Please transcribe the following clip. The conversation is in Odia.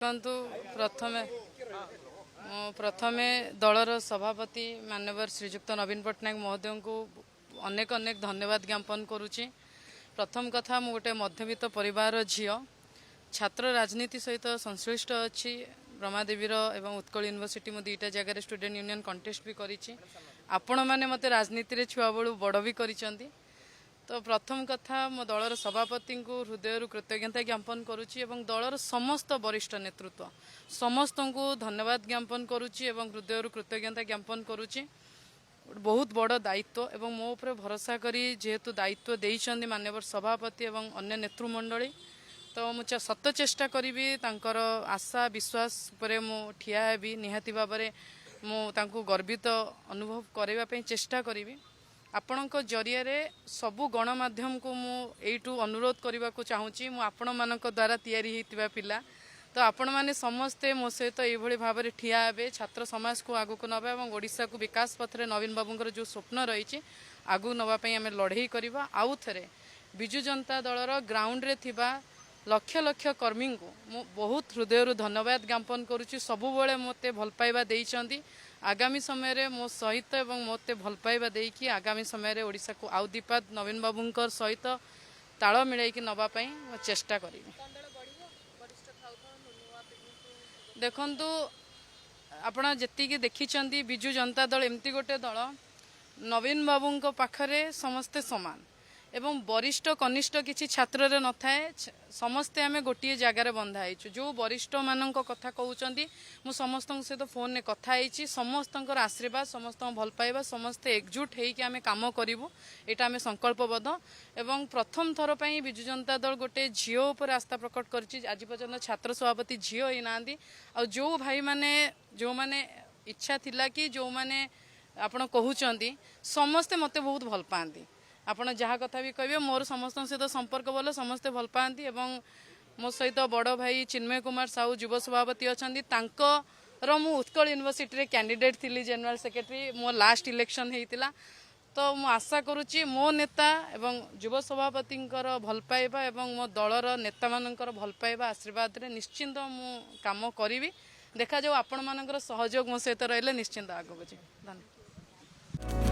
ଦେଖନ୍ତୁ ପ୍ରଥମେ ପ୍ରଥମେ ଦଳର ସଭାପତି ମାନ୍ୟବର ଶ୍ରୀଯୁକ୍ତ ନବୀନ ପଟ୍ଟନାୟକ ମହୋଦୟଙ୍କୁ ଅନେକ ଅନେକ ଧନ୍ୟବାଦ ଜ୍ଞାପନ କରୁଛି। ପ୍ରଥମ କଥା, ମୁଁ ଗୋଟେ ମଧ୍ୟବିତ୍ତ ପରିବାରର ଝିଅ, ଛାତ୍ର ରାଜନୀତି ସହିତ ସଂଶ୍ଳିଷ୍ଟ ଅଛି। ରମାଦେବୀର ଏବଂ ଉତ୍କଳ ୟୁନିଭର୍ସିଟି ମୁଁ ଦୁଇଟା ଜାଗାରେ ଷ୍ଟୁଡେଣ୍ଟ ୟୁନିୟନ କଣ୍ଟେଷ୍ଟ ବି କରିଛି। ଆପଣମାନେ ମୋତେ ରାଜନୀତିରେ ଛୁଆବେଳୁ ବଡ଼ ବି କରିଛନ୍ତି। ତ ପ୍ରଥମ କଥା, ମୋ ଦଳର ସଭାପତିଙ୍କୁ ହୃଦୟରୁ କୃତଜ୍ଞତା ଜ୍ଞାପନ କରୁଛି ଏବଂ ଦଳର ସମସ୍ତ ବରିଷ୍ଠ ନେତୃତ୍ୱ ସମସ୍ତଙ୍କୁ ଧନ୍ୟବାଦ ଜ୍ଞାପନ କରୁଛି ଏବଂ ହୃଦୟରୁ କୃତଜ୍ଞତା ଜ୍ଞାପନ କରୁଛି। ବହୁତ ବଡ଼ ଦାୟିତ୍ୱ ଏବଂ ମୋ ଉପରେ ଭରସା କରି ଯେହେତୁ ଦାୟିତ୍ୱ ଦେଇଛନ୍ତି ମାନ୍ୟବର ସଭାପତି ଏବଂ ଅନ୍ୟ ନେତୃମଣ୍ଡଳୀ, ତ ମୁଁ ସତ ଚେଷ୍ଟା କରିବି ତାଙ୍କର ଆଶା ବିଶ୍ୱାସ ଉପରେ ମୁଁ ଠିଆ ହେବି। ନିହାତି ଭାବରେ ମୁଁ ତାଙ୍କୁ ଗର୍ବିତ ଅନୁଭବ କରିବା ପାଇଁ ଚେଷ୍ଟା କରିବି। ଆପଣଙ୍କ ଜରିଆରେ ସବୁ ଗଣମାଧ୍ୟମକୁ ମୁଁ ଏଇଠୁ ଅନୁରୋଧ କରିବାକୁ ଚାହୁଁଛି, ମୁଁ ଆପଣମାନଙ୍କ ଦ୍ୱାରା ତିଆରି ହୋଇଥିବା ପିଲା, ତ ଆପଣମାନେ ସମସ୍ତେ ମୋ ସହିତ ଏଇଭଳି ଭାବରେ ଠିଆ ହେବେ, ଛାତ୍ର ସମାଜକୁ ଆଗକୁ ନେବା ଏବଂ ଓଡ଼ିଶାକୁ ବିକାଶ ପଥରେ ନବୀନ ବାବୁଙ୍କର ଯେଉଁ ସ୍ୱପ୍ନ ରହିଛି ଆଗକୁ ନେବା ପାଇଁ ଆମେ ଲଢ଼େଇ କରିବା। ଆଉ ଥରେ ବିଜୁ ଜନତା ଦଳର ଗ୍ରାଉଣ୍ଡରେ ଥିବା ଲକ୍ଷ ଲକ୍ଷ କର୍ମୀଙ୍କୁ ମୁଁ ବହୁତ ହୃଦୟରୁ ଧନ୍ୟବାଦ ଜ୍ଞାପନ କରୁଛି। ସବୁବେଳେ ମୋତେ ଭଲ ପାଇବା ଦେଇଛନ୍ତି। ଆଗାମୀ ସମୟରେ ମୋ ସହିତ ଏବଂ ମୋତେ ଭଲ ପାଇବା ଦେଇକି ଆଗାମୀ ସମୟରେ ଓଡ଼ିଶାକୁ ଆଉ ଦିପାଦ ନବୀନ ବାବୁଙ୍କ ସହିତ ତାଳ ମିଳାଇକି ନେବା ପାଇଁ ମୁଁ ଚେଷ୍ଟା କରିବି। ଦେଖନ୍ତୁ, ଆପଣ ଯେତିକି ଦେଖିଛନ୍ତି ବିଜୁ ଜନତା ଦଳ ଏମିତି ଗୋଟେ ଦଳ, ନବୀନ ବାବୁଙ୍କ ପାଖରେ ସମସ୍ତେ ସମାନ ଏବଂ ବରିଷ୍ଠ କନିଷ୍ଠ କିଛି ଛାତ୍ରରେ ନଥାଏ। ସମସ୍ତେ ଆମେ ଗୋଟିଏ ଜାଗାରେ ବନ୍ଧା ହେଇଛୁ। ଯେଉଁ ବରିଷ୍ଠମାନଙ୍କ କଥା କହୁଛନ୍ତି, ମୁଁ ସମସ୍ତଙ୍କ ସହିତ ଫୋନରେ କଥା ହେଇଛି। ସମସ୍ତଙ୍କର ଆଶୀର୍ବାଦ, ସମସ୍ତଙ୍କ ଭଲ ପାଇବା, ସମସ୍ତେ ଏକଜୁଟ ହେଇକି ଆମେ କାମ କରିବୁ, ଏଇଟା ଆମେ ସଂକଳ୍ପବଦ୍ଧ। ଏବଂ ପ୍ରଥମ ଥର ପାଇଁ ବିଜୁ ଜନତା ଦଳ ଗୋଟେ ଝିଅ ଉପରେ ଆସ୍ଥା ପ୍ରକଟ କରିଛି। ଆଜି ପର୍ଯ୍ୟନ୍ତ ଛାତ୍ର ସଭାପତି ଝିଅ ହେଇନାହାନ୍ତି। ଆଉ ଯେଉଁ ଭାଇମାନେ ଯେଉଁମାନେ ଇଚ୍ଛା ଥିଲା କି ଯେଉଁମାନେ ଆପଣ କହୁଛନ୍ତି, ସମସ୍ତେ ମୋତେ ବହୁତ ଭଲ ପାଆନ୍ତି। ଆପଣ ଯାହା କଥା ବି କହିବେ, ମୋର ସମସ୍ତଙ୍କ ସହିତ ସମ୍ପର୍କ ଭଲ, ସମସ୍ତେ ଭଲ ପାଆନ୍ତି। ଏବଂ ମୋ ସହିତ ବଡ଼ ଭାଇ ଚିନ୍ମୟ କୁମାର ସାହୁ ଯୁବ ସଭାପତି ଅଛନ୍ତି। ତାଙ୍କର ମୁଁ ଉତ୍କଳ ୟୁନିଭର୍ସିଟିରେ କ୍ୟାଣ୍ଡିଡେଟ୍ ଥିଲି, ଜେନେରାଲ ସେକ୍ରେଟାରୀ। ମୋ ଲାଷ୍ଟ ଇଲେକ୍ସନ୍ ହେଇଥିଲା। ତ ମୁଁ ଆଶା କରୁଛି ମୋ ନେତା ଏବଂ ଯୁବ ସଭାପତିଙ୍କର ଭଲ ପାଇବା ଏବଂ ମୋ ଦଳର ନେତାମାନଙ୍କର ଭଲ ପାଇବା ଆଶୀର୍ବାଦରେ ନିଶ୍ଚିନ୍ତ ମୁଁ କାମ କରିବି। ଦେଖାଯାଉ, ଆପଣମାନଙ୍କର ସହଯୋଗ ମୋ ସହିତ ରହିଲେ ନିଶ୍ଚିନ୍ତ ଆଗକୁ ଯିବି। ଧନ୍ୟବାଦ।